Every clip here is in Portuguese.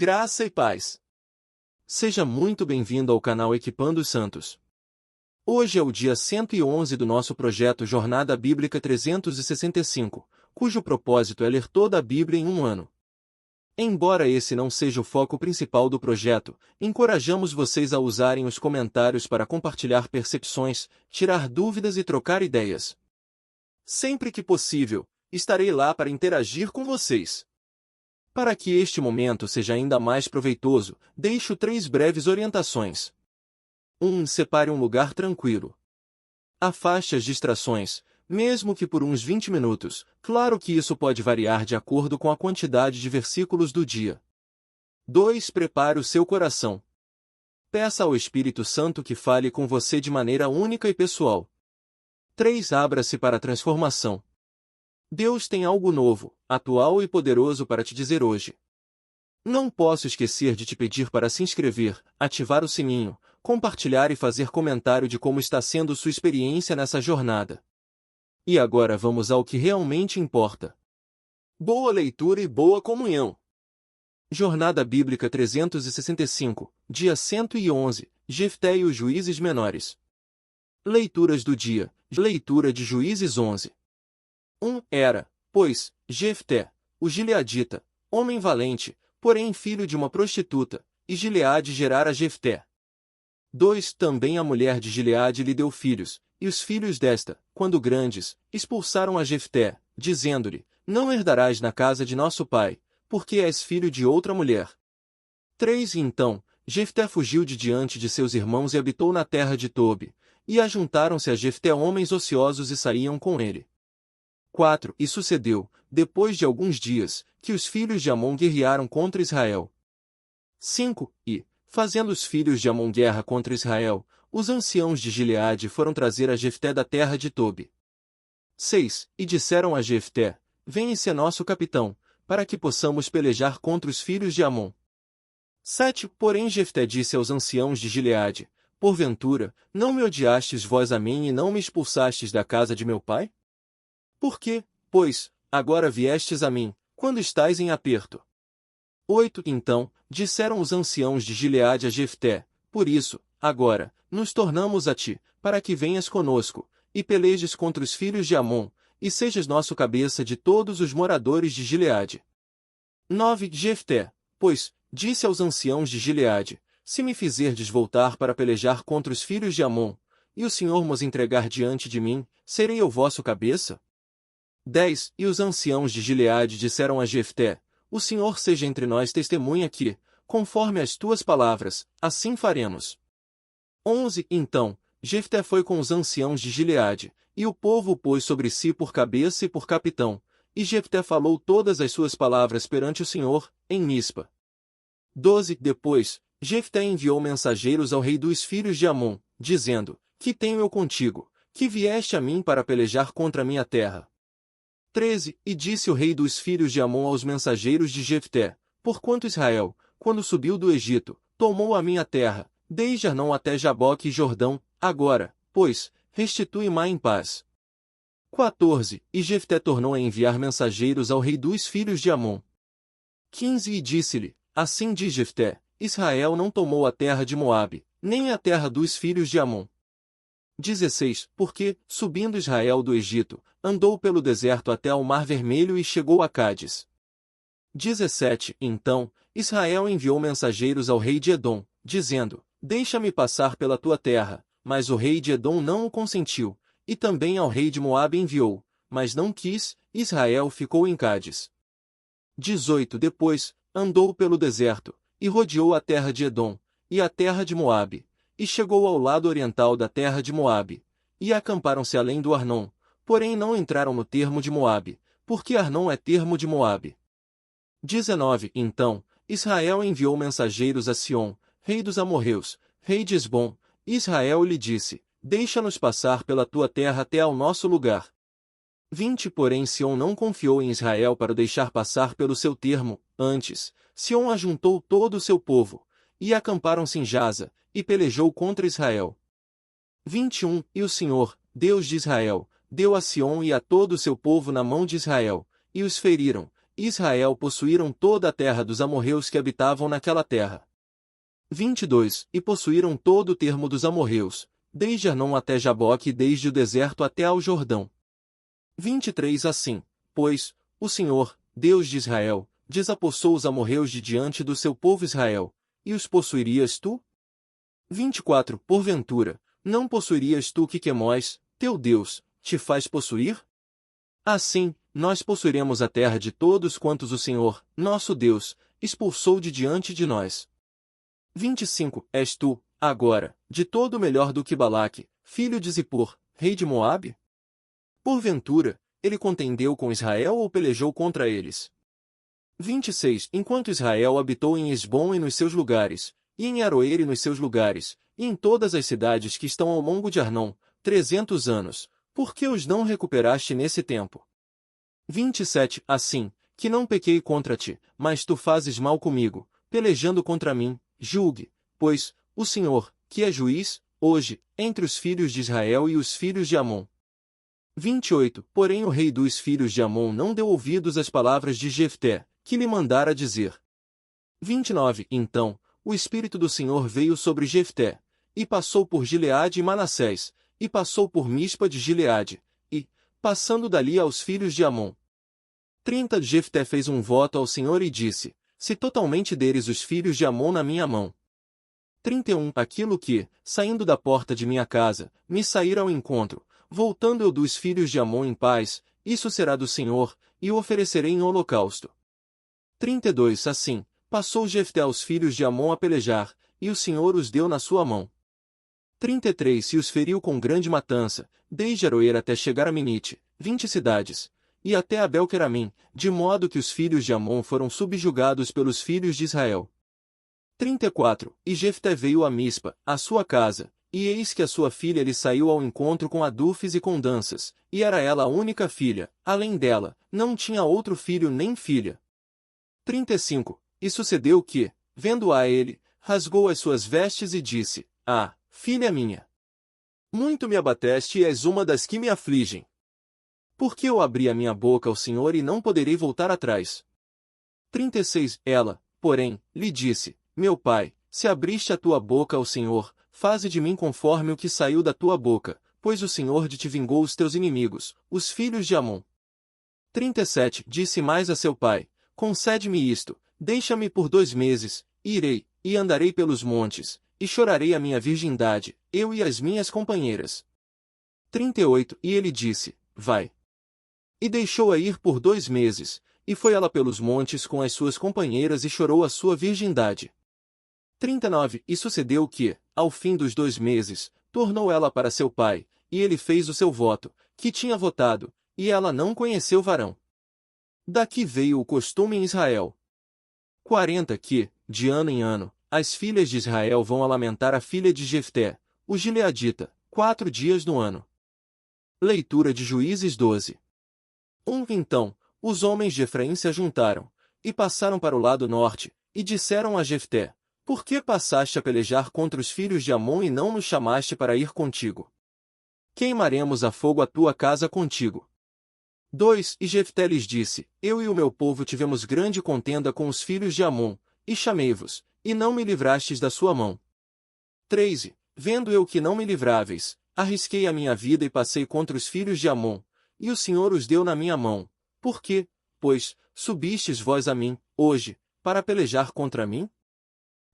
Graça e paz. Seja muito bem-vindo ao canal Equipando os Santos. Hoje é o dia 111 do nosso projeto Jornada Bíblica 365, cujo propósito é ler toda a Bíblia em um ano. Embora esse não seja o foco principal do projeto, encorajamos vocês a usarem os comentários para compartilhar percepções, tirar dúvidas e trocar ideias. Sempre que possível, estarei lá para interagir com vocês. Para que este momento seja ainda mais proveitoso, deixo 3 breves orientações. 1. Separe um lugar tranquilo. Afaste as distrações, mesmo que por uns 20 minutos, claro que isso pode variar de acordo com a quantidade de versículos do dia. 2. Prepare o seu coração. Peça ao Espírito Santo que fale com você de maneira única e pessoal. 3. Abra-se para a transformação. Deus tem algo novo, atual e poderoso para te dizer hoje. Não posso esquecer de te pedir para se inscrever, ativar o sininho, compartilhar e fazer comentário de como está sendo sua experiência nessa jornada. E agora vamos ao que realmente importa. Boa leitura e boa comunhão. Jornada Bíblica 365, dia 111, Jefté e os juízes menores. Leituras do dia. Leitura de Juízes 11. 1. Era, pois, Jefté, o gileadita, homem valente, porém filho de uma prostituta, e Gileade gerara Jefté. 2. Também a mulher de Gileade lhe deu filhos, e os filhos desta, quando grandes, expulsaram a Jefté, dizendo-lhe, não herdarás na casa de nosso pai, porque és filho de outra mulher. 3. E então, Jefté fugiu de diante de seus irmãos e habitou na terra de Tobi, e ajuntaram-se a Jefté homens ociosos e saíam com ele. 4. E sucedeu, depois de alguns dias, que os filhos de Amon guerrearam contra Israel. 5. E, fazendo os filhos de Amon guerra contra Israel, os anciãos de Gileade foram trazer a Jefté da terra de Tobi. 6. E disseram a Jefté, vem e sê nosso capitão, para que possamos pelejar contra os filhos de Amon. 7. Porém Jefté disse aos anciãos de Gileade, porventura, não me odiastes vós a mim e não me expulsastes da casa de meu pai? Por que, pois, agora viestes a mim, quando estais em aperto? 8. Então, disseram os anciãos de Gileade a Jefté, por isso, agora, nos tornamos a ti, para que venhas conosco, e pelejes contra os filhos de Amon, e sejas nosso cabeça de todos os moradores de Gileade. 9. Jefté, pois, disse aos anciãos de Gileade, se me fizerdes voltar para pelejar contra os filhos de Amon, e o Senhor nos entregar diante de mim, serei eu vosso cabeça? 10. E os anciãos de Gileade disseram a Jefté, o Senhor seja entre nós testemunha que, conforme as tuas palavras, assim faremos. 11. Então, Jefté foi com os anciãos de Gileade, e o povo o pôs sobre si por cabeça e por capitão, e Jefté falou todas as suas palavras perante o Senhor, em Mispa. 12. Depois, Jefté enviou mensageiros ao rei dos filhos de Amon, dizendo, que tenho eu contigo, que vieste a mim para pelejar contra a minha terra. 13. E disse o rei dos filhos de Amon aos mensageiros de Jefté, porquanto Israel, quando subiu do Egito, tomou a minha terra, desde Arnon até Jaboque e Jordão, agora, pois, restitui-ma em paz. 14. E Jefté tornou a enviar mensageiros ao rei dos filhos de Amon. 15. E disse-lhe, assim diz Jefté, Israel não tomou a terra de Moabe, nem a terra dos filhos de Amon. 16. Porque, subindo Israel do Egito, andou pelo deserto até ao Mar Vermelho e chegou a Cádiz. 17. Então, Israel enviou mensageiros ao rei de Edom, dizendo, deixa-me passar pela tua terra, mas o rei de Edom não o consentiu, e também ao rei de Moabe enviou, mas não quis, Israel ficou em Cádiz. 18. Depois, andou pelo deserto, e rodeou a terra de Edom, e a terra de Moabe, e chegou ao lado oriental da terra de Moabe, e acamparam-se além do Arnon, porém não entraram no termo de Moabe, porque Arnon é termo de Moabe. 19. Então, Israel enviou mensageiros a Sion, rei dos amorreus, rei de Esbom, e Israel lhe disse, deixa-nos passar pela tua terra até ao nosso lugar. 20. Porém Sion não confiou em Israel para o deixar passar pelo seu termo, antes, Sion ajuntou todo o seu povo, e acamparam-se em Jaza, e pelejou contra Israel. 21. E o Senhor, Deus de Israel, deu a Sion e a todo o seu povo na mão de Israel, e os feriram, e Israel possuíram toda a terra dos amorreus que habitavam naquela terra. 22. E possuíram todo o termo dos amorreus, desde Arnon até Jaboque e desde o deserto até ao Jordão. 23. Assim, pois, o Senhor, Deus de Israel, desapossou os amorreus de diante do seu povo Israel, e os possuirias tu? 24. Porventura, não possuirias tu Quiquemós, teu Deus, te faz possuir? Assim, nós possuiremos a terra de todos quantos o Senhor, nosso Deus, expulsou de diante de nós. 25. És tu, agora, de todo melhor do que Balaque, filho de Zippor, rei de Moabe? Porventura, ele contendeu com Israel ou pelejou contra eles? 26. Enquanto Israel habitou em Esbom e nos seus lugares, e em Aroer e nos seus lugares, e em todas as cidades que estão ao longo de Arnon, 300 anos, por que os não recuperaste nesse tempo? 27. Assim, que não pequei contra ti, mas tu fazes mal comigo, pelejando contra mim, julgue, pois, o Senhor, que é juiz, hoje, entre os filhos de Israel e os filhos de Amon. 28. Porém o rei dos filhos de Amon não deu ouvidos às palavras de Jefté, que lhe mandara dizer. 29. Então, o Espírito do Senhor veio sobre Jefté, e passou por Gileade e Manassés, e passou por Mispa de Gileade, e, passando dali aos filhos de Amon. 30. Jefté fez um voto ao Senhor e disse, se totalmente deres os filhos de Amon na minha mão. 31. Aquilo que, saindo da porta de minha casa, me sair ao encontro, voltando eu dos filhos de Amon em paz, isso será do Senhor, e o oferecerei em holocausto. 32. Assim, passou Jefté aos filhos de Amon a pelejar, e o Senhor os deu na sua mão. 33. E os feriu com grande matança, desde Aroer até chegar a Minite, 20 cidades, e até Abel-Queramim, de modo que os filhos de Amon foram subjugados pelos filhos de Israel. 34. E Jefté veio a Mispa, à sua casa, e eis que a sua filha lhe saiu ao encontro com adufes e com danças, e era ela a única filha, além dela, não tinha outro filho nem filha. 35. E sucedeu que, vendo-a ele, rasgou as suas vestes e disse, ah, filha minha! Muito me abateste e és uma das que me afligem. Porque eu abri a minha boca ao Senhor e não poderei voltar atrás. 36. Ela, porém, lhe disse, meu pai, se abriste a tua boca ao Senhor, faze de mim conforme o que saiu da tua boca, pois o Senhor de ti vingou os teus inimigos, os filhos de Amon. 37. Disse mais a seu pai, concede-me isto, deixa-me por 2 meses, irei, e andarei pelos montes, e chorarei a minha virgindade, eu e as minhas companheiras. 38. E ele disse, vai. E deixou-a ir por 2 meses, e foi ela pelos montes com as suas companheiras e chorou a sua virgindade. 39. E sucedeu que, ao fim dos 2 meses, tornou ela para seu pai, e ele fez o seu voto, que tinha votado, e ela não conheceu varão. Daqui veio o costume em Israel. 40. Que, de ano em ano, as filhas de Israel vão a lamentar a filha de Jefté, o gileadita, 4 dias no ano. Leitura de Juízes 12. Então, os homens de Efraim se ajuntaram, e passaram para o lado norte, e disseram a Jefté, por que passaste a pelejar contra os filhos de Amon e não nos chamaste para ir contigo? Queimaremos a fogo a tua casa contigo. 2. E Jefté lhes disse, eu e o meu povo tivemos grande contenda com os filhos de Amon, e chamei-vos, e não me livrastes da sua mão. 3. Vendo eu que não me livráveis, arrisquei a minha vida e passei contra os filhos de Amon, e o Senhor os deu na minha mão. Por quê, pois, subistes vós a mim, hoje, para pelejar contra mim?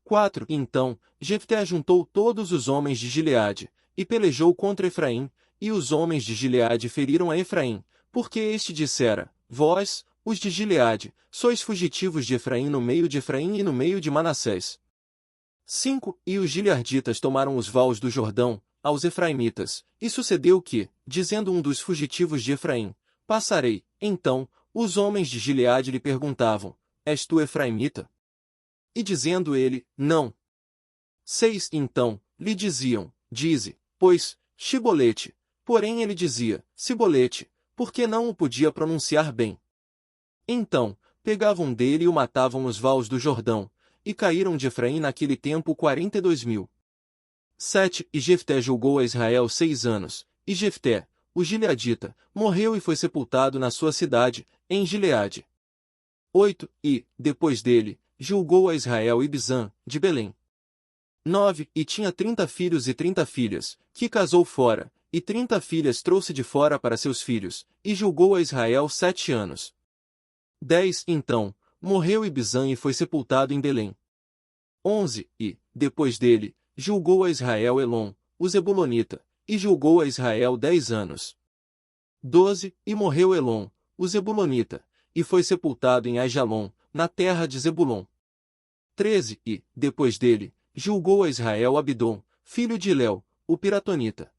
4. Então, Jefté ajuntou todos os homens de Gileade, e pelejou contra Efraim, e os homens de Gileade feriram a Efraim, porque este dissera, vós, os de Gileade, sois fugitivos de Efraim no meio de Efraim e no meio de Manassés. 5. E os gileaditas tomaram os vales do Jordão, aos efraimitas, e sucedeu que, dizendo um dos fugitivos de Efraim, passarei, então, os homens de Gileade lhe perguntavam, és tu efraimita? E dizendo ele, não. 6. Então, lhe diziam, dize, pois, Shibolete. Porém ele dizia, Sibolete, porque não o podia pronunciar bem. Então, pegavam dele e o matavam nos vales do Jordão, e caíram de Efraim naquele tempo 42.000. 7. E Jefté julgou a Israel 6 anos, e Jefté, o gileadita, morreu e foi sepultado na sua cidade, em Gileade. 8. E, depois dele, julgou a Israel Ibzan, de Belém. 9. E tinha 30 filhos e 30 filhas, que casou fora, e 30 filhas trouxe de fora para seus filhos, e julgou a Israel 7 anos. 10. Então, morreu Ibzan e foi sepultado em Belém. 11. E, depois dele, julgou a Israel Elon, o Zebulonita, e julgou a Israel 10 anos. 12. E morreu Elon, o Zebulonita, e foi sepultado em Aijalon, na terra de Zebulon. 13. E, depois dele, julgou a Israel Abidom, filho de Léu, o Piratonita.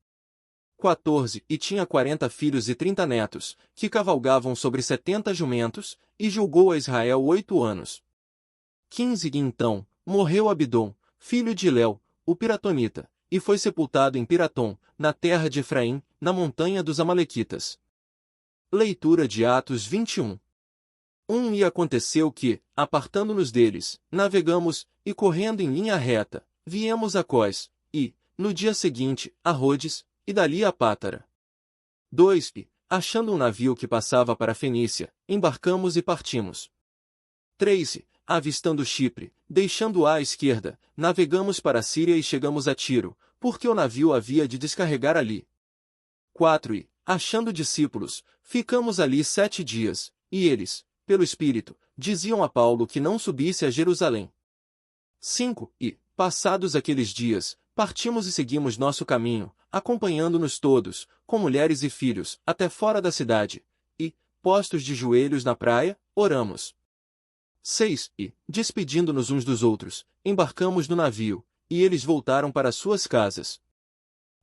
14. E tinha 40 filhos e 30 netos, que cavalgavam sobre 70 jumentos, e julgou a Israel 8 anos. 15. E então, morreu Abidom, filho de Léu, o Piratonita, e foi sepultado em Piratom, na terra de Efraim, na montanha dos Amalequitas. Leitura de Atos 21. 1. E aconteceu que, apartando-nos deles, navegamos, e correndo em linha reta, viemos a Cós, e, no dia seguinte, a Rhodes, e dali a Pátara. 2. E, achando um navio que passava para a Fenícia, embarcamos e partimos. 3. E, avistando Chipre, deixando-a à esquerda, navegamos para a Síria e chegamos a Tiro, porque o navio havia de descarregar ali. 4. E, achando discípulos, ficamos ali 7 dias, e eles, pelo Espírito, diziam a Paulo que não subisse a Jerusalém. 5. E, passados aqueles dias, partimos e seguimos nosso caminho, acompanhando-nos todos, com mulheres e filhos, até fora da cidade, e, postos de joelhos na praia, oramos. 6. E, despedindo-nos uns dos outros, embarcamos no navio, e eles voltaram para suas casas.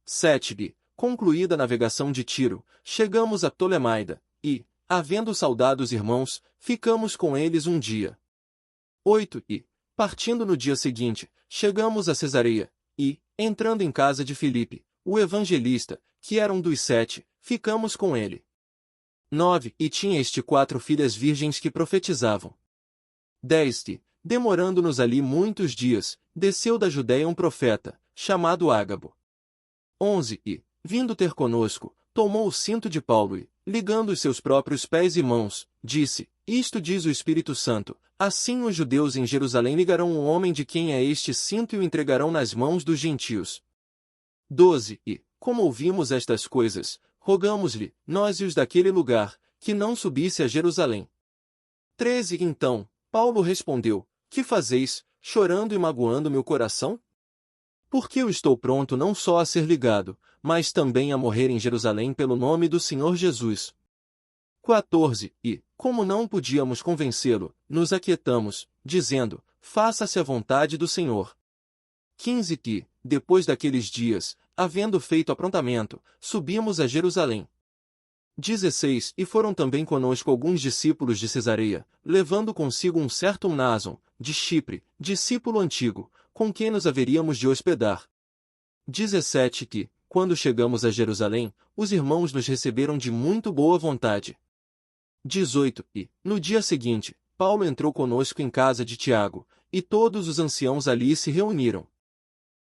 7. E, concluída a navegação de Tiro, chegamos a Tolemaida, e, havendo saudados irmãos, ficamos com eles um dia. 8. E, partindo no dia seguinte, chegamos a Cesareia, e, entrando em casa de Filipe, o evangelista, que era um dos 7, ficamos com ele. 9. E tinha este 4 filhas virgens que profetizavam. 10. E, demorando-nos ali muitos dias, desceu da Judéia um profeta, chamado Ágabo. 11. E, vindo ter conosco, tomou o cinto de Paulo e, ligando os seus próprios pés e mãos, disse: Isto diz o Espírito Santo, assim os judeus em Jerusalém ligarão um homem de quem é este cinto e o entregarão nas mãos dos gentios. 12. E, como ouvimos estas coisas, rogamos-lhe, nós e os daquele lugar, que não subisse a Jerusalém. 13. Então, Paulo respondeu: Que fazeis, chorando e magoando meu coração? Porque eu estou pronto não só a ser ligado, mas também a morrer em Jerusalém pelo nome do Senhor Jesus. 14. E, como não podíamos convencê-lo, nos aquietamos, dizendo: Faça-se a vontade do Senhor. 15. Que, depois daqueles dias, havendo feito aprontamento, subimos a Jerusalém. 16. E foram também conosco alguns discípulos de Cesareia, levando consigo um certo Mnason, de Chipre, discípulo antigo, com quem nos haveríamos de hospedar. 17. Que, quando chegamos a Jerusalém, os irmãos nos receberam de muito boa vontade. 18. E, no dia seguinte, Paulo entrou conosco em casa de Tiago, e todos os anciãos ali se reuniram.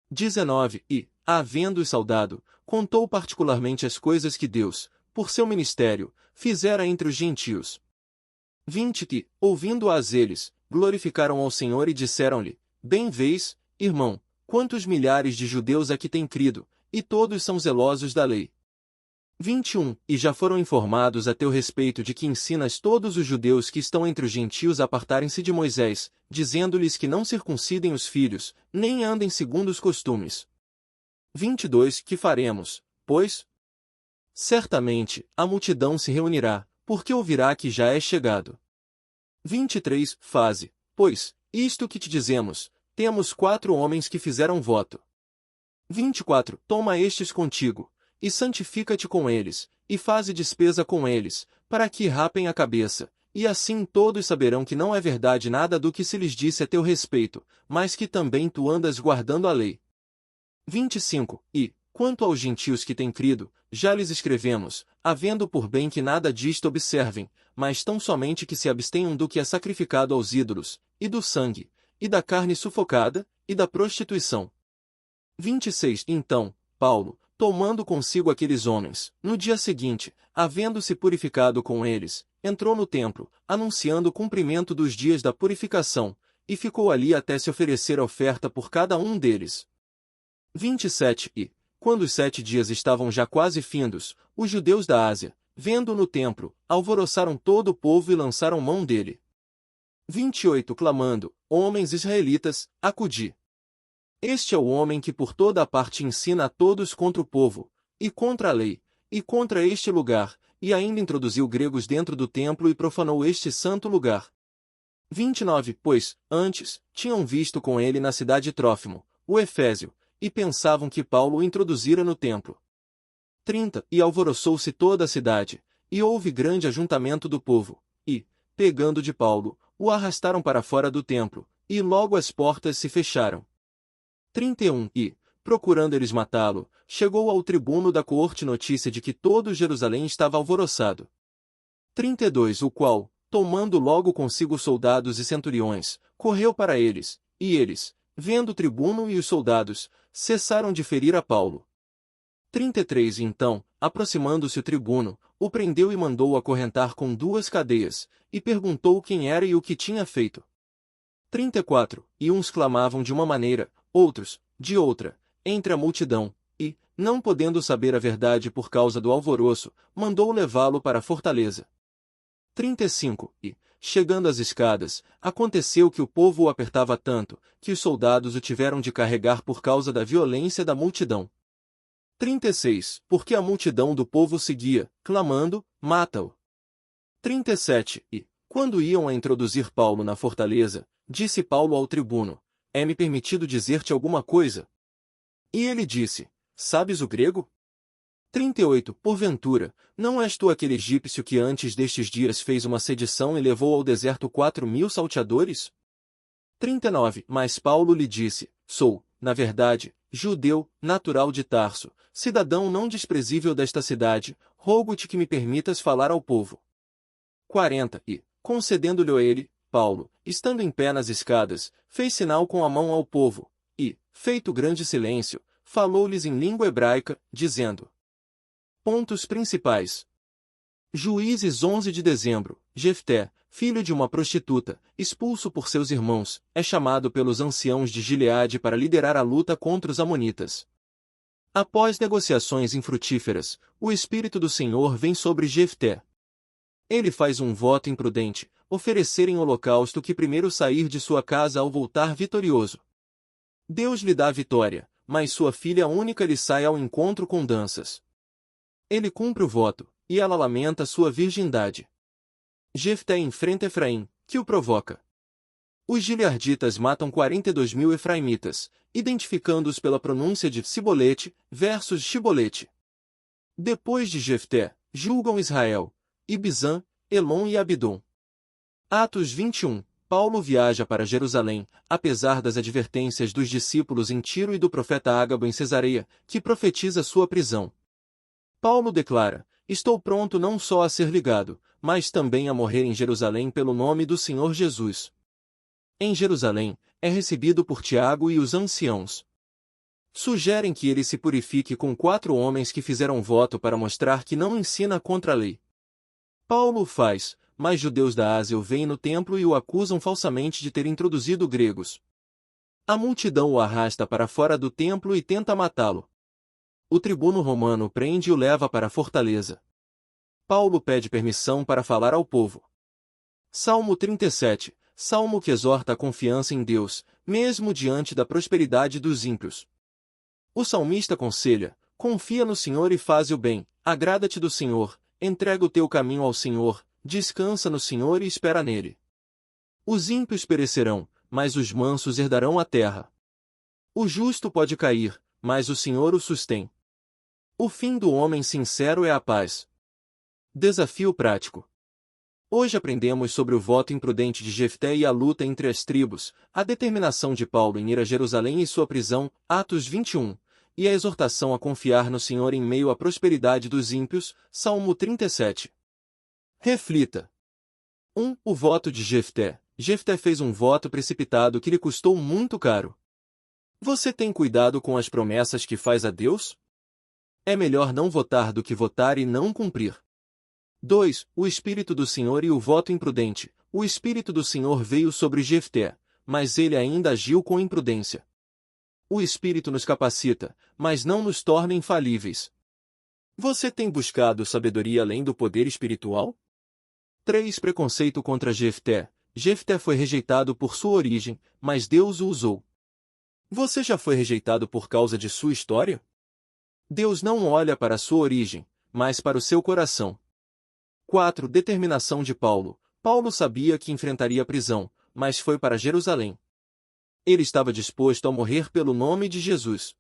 19. E, havendo-os saudado, contou particularmente as coisas que Deus, por seu ministério, fizera entre os gentios. 20. Que, ouvindo-as eles, glorificaram ao Senhor e disseram-lhe: Bem vês, irmão, quantos milhares de judeus aqui têm crido, e todos são zelosos da lei. 21. E já foram informados a teu respeito de que ensinas todos os judeus que estão entre os gentios a apartarem-se de Moisés, dizendo-lhes que não circuncidem os filhos, nem andem segundo os costumes. 22. Que faremos, pois? Certamente, a multidão se reunirá, porque ouvirá que já é chegado. 23. Faze, pois, isto que te dizemos: temos 4 homens que fizeram voto. 24. Toma estes contigo, e santifica-te com eles, e faze despesa com eles, para que rapem a cabeça, e assim todos saberão que não é verdade nada do que se lhes disse a teu respeito, mas que também tu andas guardando a lei. 25. E, quanto aos gentios que têm crido, já lhes escrevemos, havendo por bem que nada disto observem, mas tão somente que se abstenham do que é sacrificado aos ídolos, e do sangue, e da carne sufocada, e da prostituição. 26. Então, Paulo, tomando consigo aqueles homens, no dia seguinte, havendo-se purificado com eles, entrou no templo, anunciando o cumprimento dos dias da purificação, e ficou ali até se oferecer oferta por cada um deles. 27 E, quando os 7 dias estavam já quase findos, os judeus da Ásia, vendo-o no templo, alvoroçaram todo o povo e lançaram mão dele. 28 Clamando, homens israelitas, acudi. Este é o homem que por toda a parte ensina a todos contra o povo, e contra a lei, e contra este lugar, e ainda introduziu gregos dentro do templo e profanou este santo lugar. 29 Pois, antes, tinham visto com ele na cidade Trófimo, o Efésio, e pensavam que Paulo o introduzira no templo. 30 E alvoroçou-se toda a cidade, e houve grande ajuntamento do povo, e, pegando de Paulo, o arrastaram para fora do templo, e logo as portas se fecharam. 31 E, procurando eles matá-lo, chegou ao tribuno da coorte notícia de que todo Jerusalém estava alvoroçado. 32 O qual, tomando logo consigo soldados e centuriões, correu para eles, e eles, vendo o tribuno e os soldados, cessaram de ferir a Paulo. 33 Então, aproximando-se o tribuno, o prendeu e mandou-o acorrentar com 2 cadeias, e perguntou quem era e o que tinha feito. 34 E uns clamavam de uma maneira, outros, de outra, entre a multidão, e, não podendo saber a verdade por causa do alvoroço, mandou levá-lo para a fortaleza. 35 E, chegando às escadas, aconteceu que o povo o apertava tanto, que os soldados o tiveram de carregar por causa da violência da multidão. 36 Porque a multidão do povo seguia, clamando, mata-o. 37 E, quando iam a introduzir Paulo na fortaleza, disse Paulo ao tribuno, é-me permitido dizer-te alguma coisa? E ele disse, sabes o grego? 38 Porventura, não és tu aquele egípcio que antes destes dias fez uma sedição e levou ao deserto 4.000 salteadores? 39 Mas Paulo lhe disse, sou, na verdade, judeu, natural de Tarso, cidadão não desprezível desta cidade, rogo-te que me permitas falar ao povo. 40 E, concedendo-lhe a ele, Paulo, estando em pé nas escadas, fez sinal com a mão ao povo, e, feito grande silêncio, falou-lhes em língua hebraica, dizendo: Pontos principais. Juízes 11 de dezembro, Jefté, filho de uma prostituta, expulso por seus irmãos, é chamado pelos anciãos de Gileade para liderar a luta contra os amonitas. Após negociações infrutíferas, o Espírito do Senhor vem sobre Jefté. Ele faz um voto imprudente, oferecer em holocausto que primeiro sair de sua casa ao voltar vitorioso. Deus lhe dá a vitória, mas sua filha única lhe sai ao encontro com danças. Ele cumpre o voto, e ela lamenta sua virgindade. Jefté enfrenta Efraim, que o provoca. Os gilearditas matam 42.000 efraimitas, identificando-os pela pronúncia de Sibolete versus Shibolete. Depois de Jefté, julgam Israel, Ibizã, Elon e Abidom. Atos 21. Paulo viaja para Jerusalém, apesar das advertências dos discípulos em Tiro e do profeta Ágabo em Cesareia, que profetiza sua prisão. Paulo declara, estou pronto não só a ser ligado, mas também a morrer em Jerusalém pelo nome do Senhor Jesus. Em Jerusalém, é recebido por Tiago e os anciãos. Sugerem que ele se purifique com 4 homens que fizeram voto para mostrar que não ensina contra a lei. Paulo o faz, mas judeus da Ásia o veem no templo e o acusam falsamente de ter introduzido gregos. A multidão o arrasta para fora do templo e tenta matá-lo. O tribuno romano o prende e o leva para a fortaleza. Paulo pede permissão para falar ao povo. Salmo 37, salmo que exorta a confiança em Deus, mesmo diante da prosperidade dos ímpios. O salmista aconselha, confia no Senhor e faze o bem, agrada-te do Senhor, entrega o teu caminho ao Senhor, descansa no Senhor e espera nele. Os ímpios perecerão, mas os mansos herdarão a terra. O justo pode cair, mas o Senhor o sustém. O fim do homem sincero é a paz. Desafio prático. Hoje aprendemos sobre o voto imprudente de Jefté e a luta entre as tribos, a determinação de Paulo em ir a Jerusalém e sua prisão, Atos 21, e a exortação a confiar no Senhor em meio à prosperidade dos ímpios, Salmo 37. Reflita. 1. O voto de Jefté. Jefté fez um voto precipitado que lhe custou muito caro. Você tem cuidado com as promessas que faz a Deus? É melhor não votar do que votar e não cumprir. 2. O Espírito do Senhor e o voto imprudente. O Espírito do Senhor veio sobre Jefté, mas ele ainda agiu com imprudência. O Espírito nos capacita, mas não nos torna infalíveis. Você tem buscado sabedoria além do poder espiritual? 3. Preconceito contra Jefté. Jefté foi rejeitado por sua origem, mas Deus o usou. Você já foi rejeitado por causa de sua história? Deus não olha para a sua origem, mas para o seu coração. 4. Determinação de Paulo. Paulo sabia que enfrentaria a prisão, mas foi para Jerusalém. Ele estava disposto a morrer pelo nome de Jesus.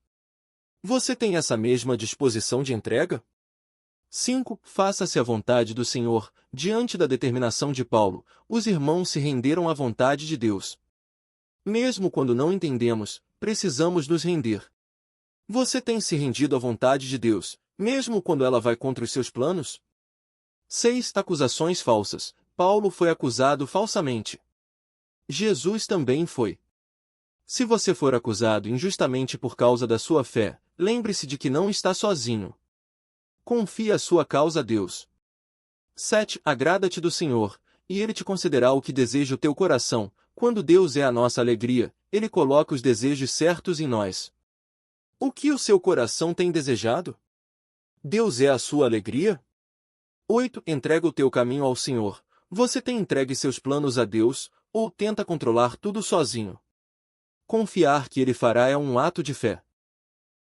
Você tem essa mesma disposição de entrega? 5. Faça-se a vontade do Senhor. Diante da determinação de Paulo, os irmãos se renderam à vontade de Deus. Mesmo quando não entendemos, precisamos nos render. Você tem se rendido à vontade de Deus, mesmo quando ela vai contra os seus planos? 6. Acusações falsas. Paulo foi acusado falsamente. Jesus também foi. Se você for acusado injustamente por causa da sua fé, lembre-se de que não está sozinho. Confie a sua causa a Deus. 7. Agrada-te do Senhor, e Ele te concederá o que deseja o teu coração. Quando Deus é a nossa alegria, Ele coloca os desejos certos em nós. O que o seu coração tem desejado? Deus é a sua alegria? 8. Entrega o teu caminho ao Senhor. Você tem entregue seus planos a Deus, ou tenta controlar tudo sozinho? Confiar que Ele fará é um ato de fé.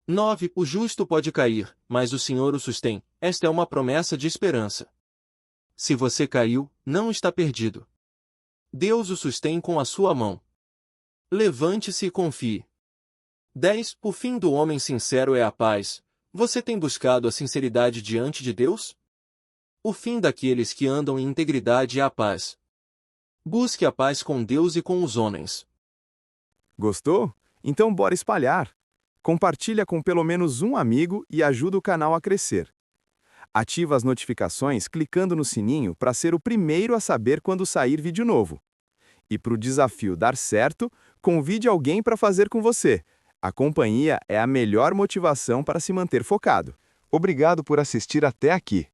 9. O justo pode cair, mas o Senhor o sustém. Esta é uma promessa de esperança. Se você caiu, não está perdido. Deus o sustém com a sua mão. Levante-se e confie. 10. O fim do homem sincero é a paz. Você tem buscado a sinceridade diante de Deus? O fim daqueles que andam em integridade é a paz. Busque a paz com Deus e com os homens. Gostou? Então bora espalhar. Compartilha com pelo menos um amigo e ajuda o canal a crescer. Ativa as notificações clicando no sininho para ser o primeiro a saber quando sair vídeo novo. E para o desafio dar certo, convide alguém para fazer com você. A companhia é a melhor motivação para se manter focado. Obrigado por assistir até aqui.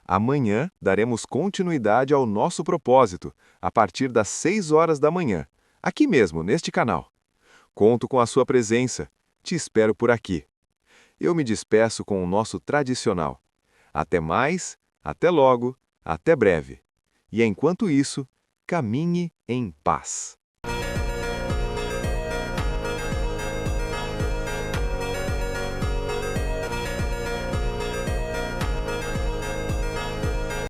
Amanhã daremos continuidade ao nosso propósito, a partir das 6 horas da manhã, aqui mesmo, neste canal. Conto com a sua presença. Te espero por aqui. Eu me despeço com o nosso tradicional. Até mais, até logo, até breve. E enquanto isso, caminhe em paz.